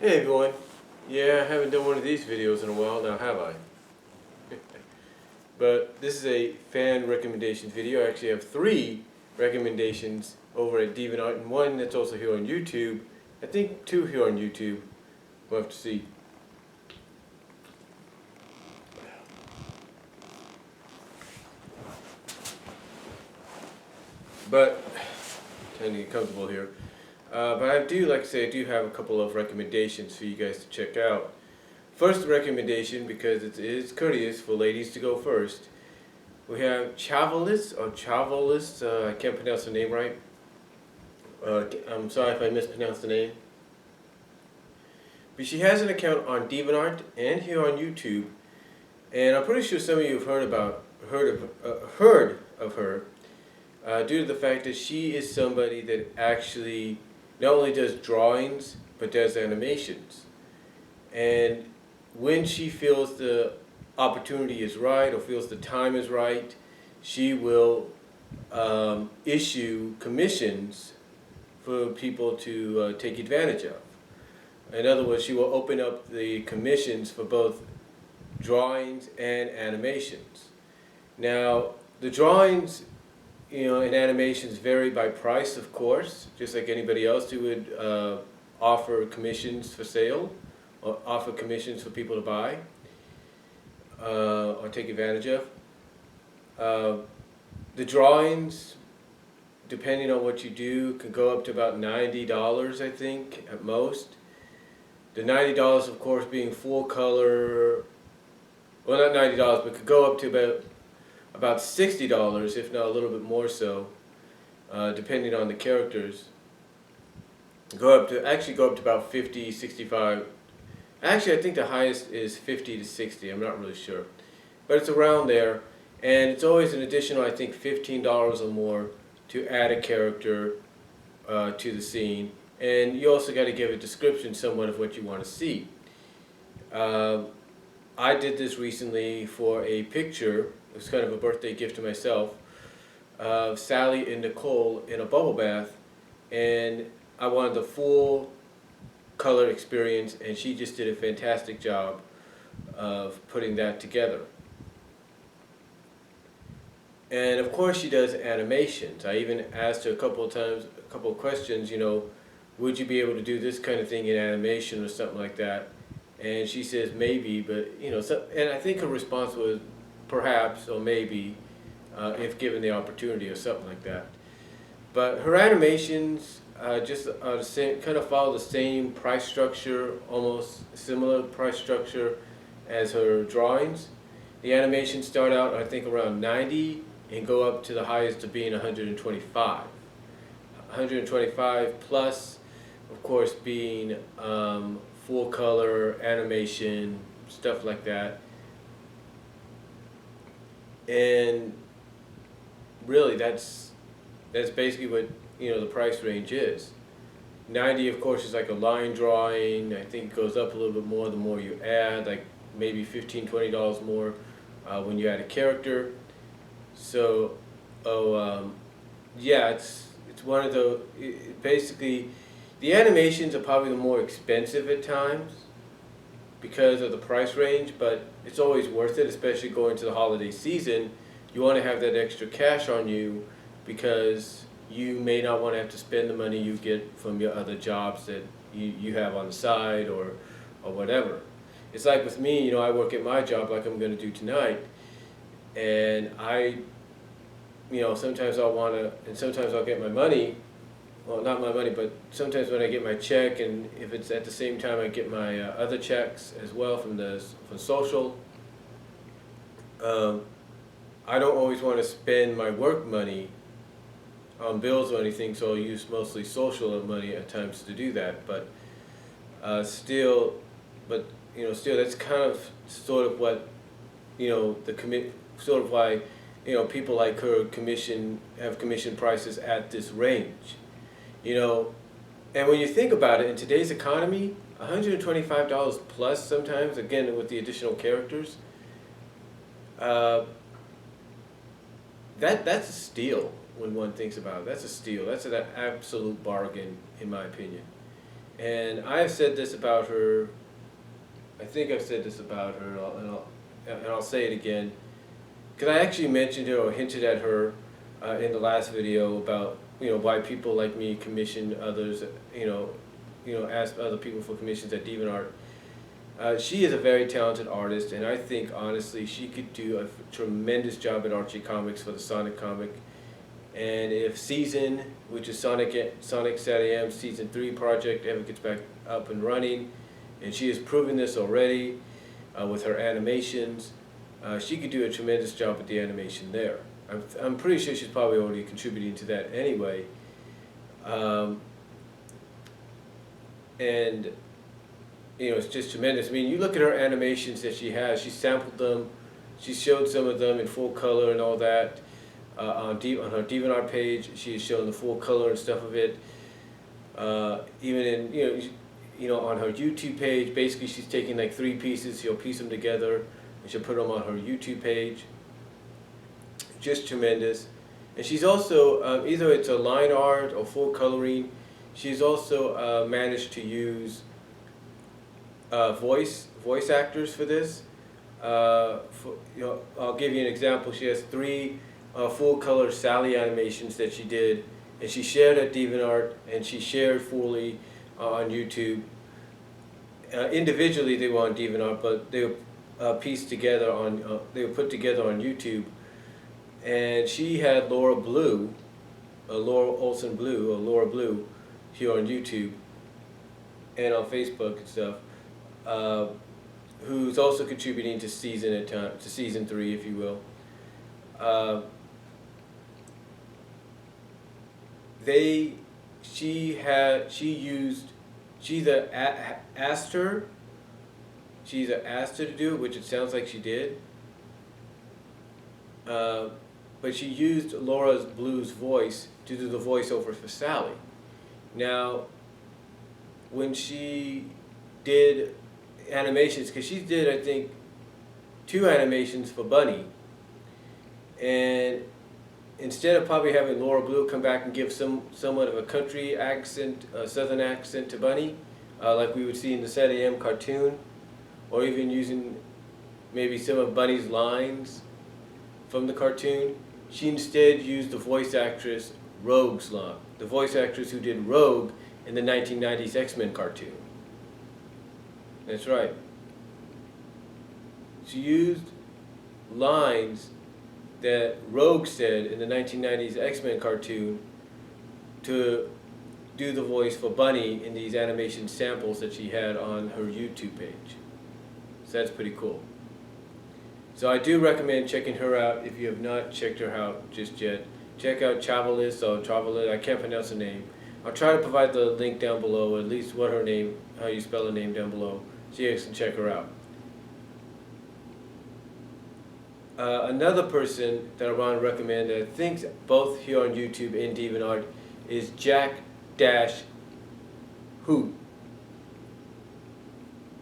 Hey everyone. Yeah, I haven't done one of these videos in a while now, have I? But this is a fan recommendations video. I actually have 3 recommendations over at DeviantArt and 1 that's also here on YouTube. I think 2 here on YouTube. We'll have to see. But, trying to get comfortable here. But I do, like I say, I do have a couple of recommendations for you guys to check out. First recommendation, because it is courteous for ladies to go first, we have Chauvels, or Chauvels, I can't pronounce the name right. I'm sorry if I mispronounced the name. But she has an account on DeviantArt and here on YouTube, and I'm pretty sure some of you have heard of her, due to the fact that she is somebody that actually not only does drawings but does animations. And when she feels the opportunity is right or feels the time is right, she will issue commissions for people to take advantage of. In other words, she will open up the commissions for both drawings and animations. Now, the drawings, and animations vary by price, of course, just like anybody else who would offer commissions for sale or offer commissions for people to buy or take advantage of. The drawings, depending on what you do, can go up to about $90, I think, at most. The $90, of course, being full color, well, not $90, but could go up to about $60, if not a little bit more so, depending on the characters. Go up to about 50, 65. Actually, I think the highest is 50 to 60. I'm not really sure, but it's around there, and it's always an additional, I think, $15 or more to add a character to the scene, and you also got to give a description somewhat of what you want to see. I did this recently for a picture. It was kind of a birthday gift to myself of Sally and Nicole in a bubble bath, and I wanted the full color experience, and she just did a fantastic job of putting that together. And of course she does animations. I even asked her a couple of questions, would you be able to do this kind of thing in animation or something like that? And she says maybe, but and I think her response was perhaps or maybe, if given the opportunity or something like that. But her animations just kind of follow the same price structure, almost similar price structure as her drawings. The animations start out, I think, around 90 and go up to the highest of being 125. 125 plus, of course, being full color animation, stuff like that. And really, that's basically what the price range is. 90, of course, is like a line drawing. I think it goes up a little bit more the more you add, like maybe $15, $20 more when you add a character. So, yeah, it's one of the basically the animations are probably the more expensive at times because of the price range, but it's always worth it, especially going to the holiday season. You want to have that extra cash on you because you may not want to have to spend the money you get from your other jobs that you have on the side or whatever. It's like with me, I work at my job like I'm going to do tonight, and sometimes I'll want to, and sometimes I'll get my money, well, not my money, but sometimes when I get my check, and if it's at the same time I get my other checks as well from social, I don't always want to spend my work money on bills or anything, so I'll use mostly social money at times to do that. But still, that's kind of sort of what sort of why people like her have commission prices at this range. And when you think about it, in today's economy, $125 plus sometimes, again with the additional characters, that's a steal when one thinks about it. That's a steal. That's an absolute bargain, in my opinion. And I've said this about her. I think I've said this about her, and I'll say it again, because I actually mentioned her or hinted at her in the last video about why people like me commission others, ask other people for commissions at DeviantArt. She is a very talented artist, and I think honestly she could do a tremendous job at Archie Comics for the Sonic comic. And if Season, which is Sonic SatAM Season 3 project, ever gets back up and running, and she has proven this already with her animations, she could do a tremendous job with the animation there. I'm pretty sure she's probably already contributing to that anyway. And it's just tremendous. I mean, you look at her animations that she has. She sampled them. She showed some of them in full color and all that. On her DeviantArt page, she has shown the full color and stuff of it. Even in on her YouTube page, basically she's taking like 3 pieces. She'll piece them together and she'll put them on her YouTube page. Just tremendous. And she's also either it's a line art or full coloring. She's also managed to use voice actors for this. I'll give you an example. She has 3 full color Sally animations that she did, and she shared at DeviantArt, and she shared fully on YouTube. Individually they were on DeviantArt, but they were pieced together on they were put together on YouTube. And she had Laura Olsen Blue, or Laura Blue, here on YouTube and on Facebook and stuff, who's also contributing to Season 3, if you will. She either asked her to do it, which it sounds like she did. But she used Laura Blue's voice to do the voiceover for Sally. Now, when she did animations, because she did, I think, 2 animations for Bunny, and instead of probably having Laura Blue come back and give somewhat of a country accent, a southern accent to Bunny, like we would see in the SatAM cartoon, or even using maybe some of Bunny's lines from the cartoon, she instead used the voice actress Rogue's line, the voice actress who did Rogue in the 1990s X-Men cartoon. That's right. She used lines that Rogue said in the 1990s X-Men cartoon to do the voice for Bunny in these animation samples that she had on her YouTube page. So that's pretty cool. So I do recommend checking her out if you have not checked her out just yet. Check out Chauvels or Chauvels, I can't pronounce her name. I'll try to provide the link down below, at least what her name, how you spell her name down below, so you guys can check her out. Another person that I want to recommend that I think both here on YouTube and DeviantArt is Jack-Who.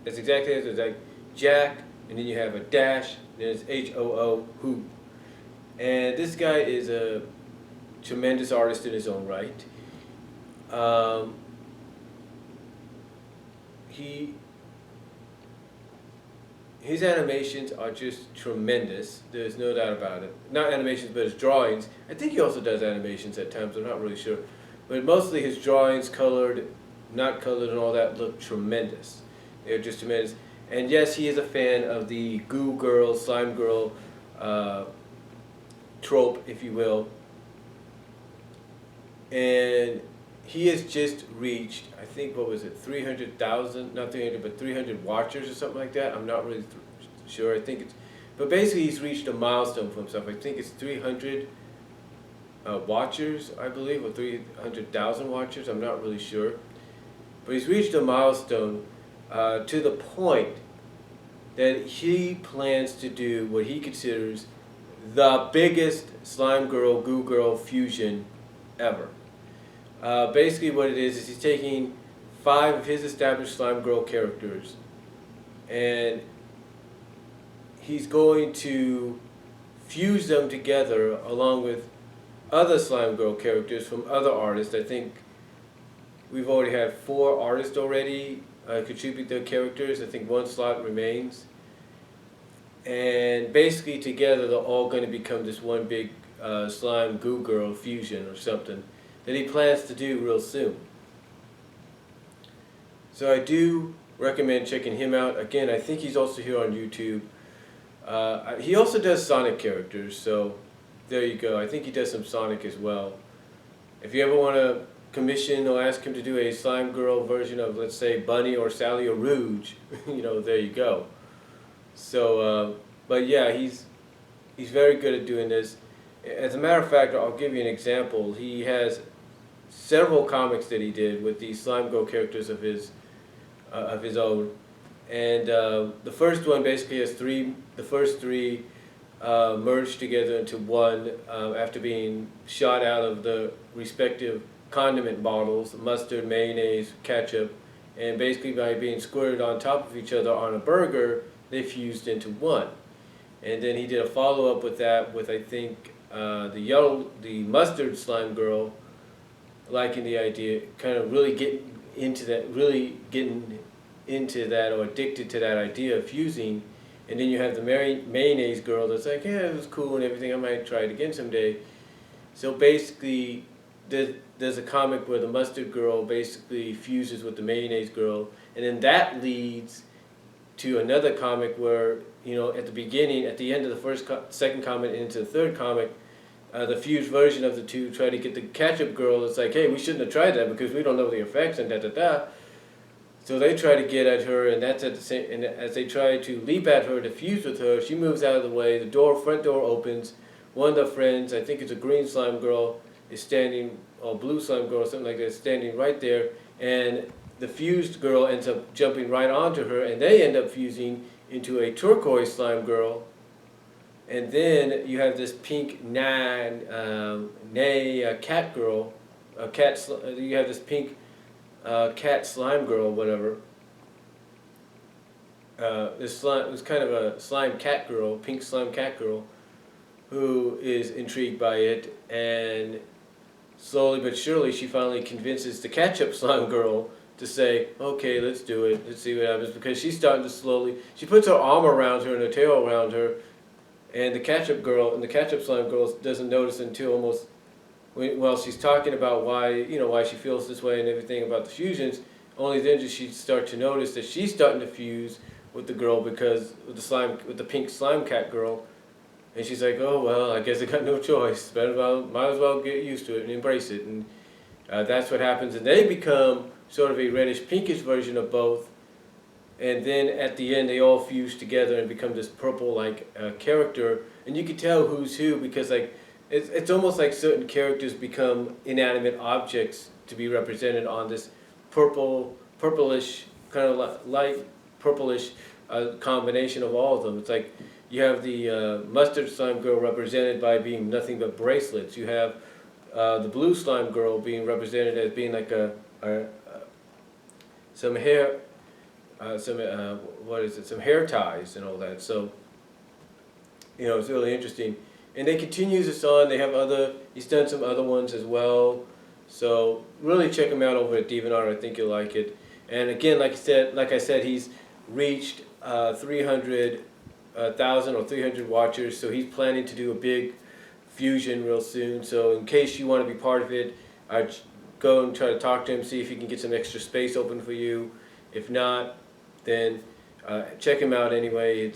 That's exactly it. It's like Jack, and then you have a dash, then it's H-O-O, Who. And this guy is a tremendous artist in his own right. His animations are just tremendous. There's no doubt about it. Not animations, but his drawings. I think he also does animations at times. I'm not really sure. But mostly his drawings, colored, not colored and all that, look tremendous. They're just tremendous. And yes, he is a fan of the goo girl, slime girl trope, if you will. And he has just reached, I think, what was it, 300,000, not 300, but 300 watchers or something like that. I'm not really sure. I think it's, but basically he's reached a milestone for himself. I think it's 300 watchers, I believe, or 300,000 watchers. I'm not really sure. But he's reached a milestone to the point that he plans to do what he considers the biggest slime girl, goo girl fusion ever. Basically what it is he's taking 5 of his established slime girl characters and he's going to fuse them together along with other slime girl characters from other artists. I think we've already had 4 artists already contribute their characters. I think 1 slot remains. And basically together they're all going to become this one big slime goo girl fusion or something that he plans to do real soon. So I do recommend checking him out. Again, I think he's also here on YouTube. He also does Sonic characters, so there you go. I think he does some Sonic as well. If you ever want to commission or ask him to do a slime girl version of, let's say, Bunny or Sally or Rouge, there you go. So, but yeah, he's very good at doing this. As a matter of fact, I'll give you an example. He has several comics that he did with these slime girl characters of his own, and the first one basically has the first three merged together into one after being shot out of the respective condiment bottles, mustard, mayonnaise, ketchup, and basically by being squirted on top of each other on a burger, they fused into one. And then he did a follow-up with that with, I think, the mustard slime girl, liking the idea, kind of really getting into that or addicted to that idea of fusing. And then you have the mayonnaise girl that's like, yeah, it was cool and everything, I might try it again someday. So basically, there's a comic where the mustard girl basically fuses with the mayonnaise girl, and then that leads to another comic where, at the beginning, at the end of the second comic into the third comic, the fused version of the two try to get the ketchup girl. It's like, hey, we shouldn't have tried that because we don't know the effects and da-da-da. So they try to get at her, and that's at the same. And as they try to leap at her to fuse with her, she moves out of the way. The front door opens. One of the friends, I think it's a green slime girl, is standing, or blue slime girl, or something like that, is standing right there, and the fused girl ends up jumping right onto her, and they end up fusing into a turquoise slime girl. And then you have this pink cat girl, you have this pink cat slime girl, whatever. This was kind of a slime cat girl, pink slime cat girl, who is intrigued by it, and slowly but surely she finally convinces the ketchup slime girl to say, okay, let's do it, let's see what happens, because she's starting to she puts her arm around her and her tail around her, and the ketchup slime girl doesn't notice until almost, well, she's talking about why she feels this way and everything about the fusions. Only then does she start to notice that she's starting to fuse with the girl with the pink slime cat girl, and she's like, oh well, I guess I got no choice. Might as well get used to it and embrace it, and that's what happens. And they become sort of a reddish pinkish version of both, and then at the end they all fuse together and become this purple character, and you can tell who's who because it's almost like certain characters become inanimate objects to be represented on this purplish, kind of light purplish combination of all of them. It's like you have the mustard slime girl represented by being nothing but bracelets. You have the blue slime girl being represented as being like some hair, some hair ties and all that. So, it's really interesting. And they continue this on. He's done some other ones as well. So really check him out over at DeviantArt. I think you'll like it. And again, like I said, he's reached 300,000 or 300 watchers. So he's planning to do a big fusion real soon. So in case you want to be part of it, I'd go and try to talk to him, see if he can get some extra space open for you. If not, then check him out anyway.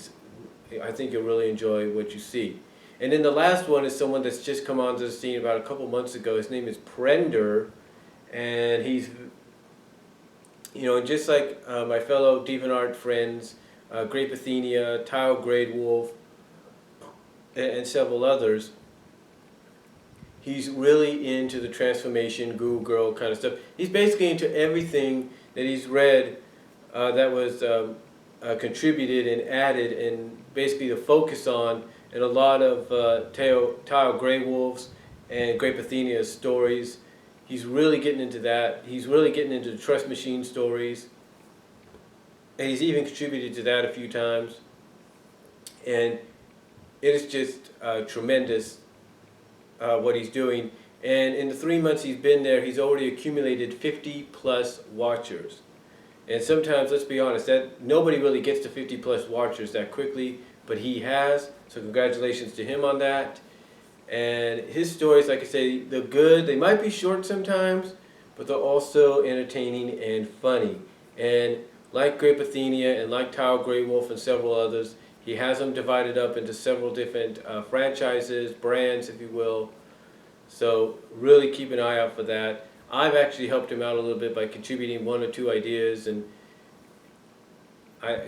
I think you'll really enjoy what you see. And then the last one is someone that's just come onto the scene about a couple months ago. His name is Prender, and he's, just like my fellow DeviantArt friends, Grape Athenia, Tile Grade Wolf, and several others, he's really into the transformation, goo girl kind of stuff. He's basically into everything that he's read that was contributed and added, and basically the focus on. And a lot of Tile Grey Wolves and Grape Athenia's stories. He's really getting into that. He's really getting into the Trust Machine stories. And he's even contributed to that a few times. And it is just tremendous what he's doing. And in the 3 months he's been there, he's already accumulated 50 plus watchers. And sometimes, let's be honest, that nobody really gets to 50 plus watchers that quickly, but he has. So congratulations to him on that. And his stories, like I say, they're good. They might be short sometimes, but they're also entertaining and funny. And like Grape Athenia and like Tile Grey Wolf and several others, he has them divided up into several different franchises, brands, if you will. So really keep an eye out for that. I've actually helped him out a little bit by contributing 1 or 2 ideas, and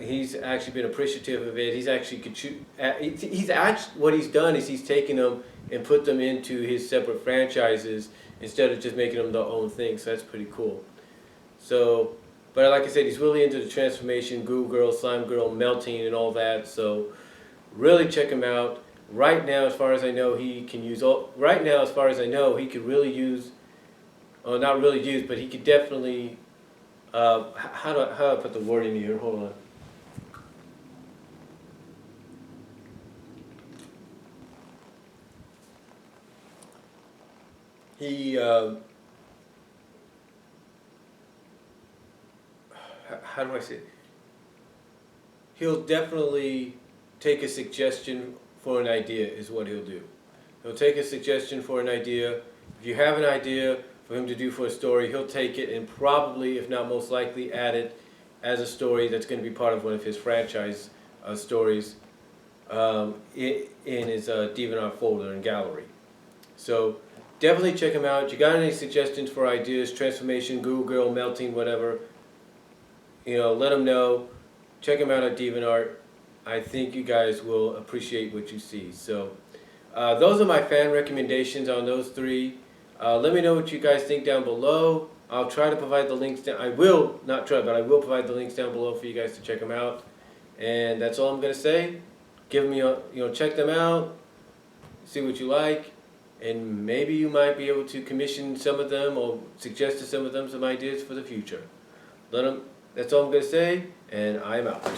he's actually been appreciative of it. He's actually what he's done is he's taken them and put them into his separate franchises instead of just making them their own thing. So that's pretty cool. So, but like I said, he's really into the transformation, Goo Girl, Slime Girl, melting, and all that. So really check him out. Right now, as far as I know, he can use all. Right now, as far as I know, he could really use. Oh, not really use, but he could definitely. How do I put the word in here? Hold on. He. How do I say it? He'll definitely take a suggestion for an idea is what he'll do. He'll take a suggestion for an idea. If you have an idea for him to do for a story, he'll take it and probably, if not most likely, add it as a story that's going to be part of one of his franchise stories in his DeviantArt folder and gallery. So definitely check him out. You got any suggestions for ideas, transformation, Goo Girl, melting, whatever, let him know. Check him out at DeviantArt. I think you guys will appreciate what you see. So those are my fan recommendations on those 3. Let me know what you guys think down below. I'll try to provide the links down. I will not try, but I will provide the links down below for you guys to check them out. And that's all I'm gonna say. Give me check them out, see what you like, and maybe you might be able to commission some of them or suggest to some of them some ideas for the future. That's all I'm gonna say, and I'm out.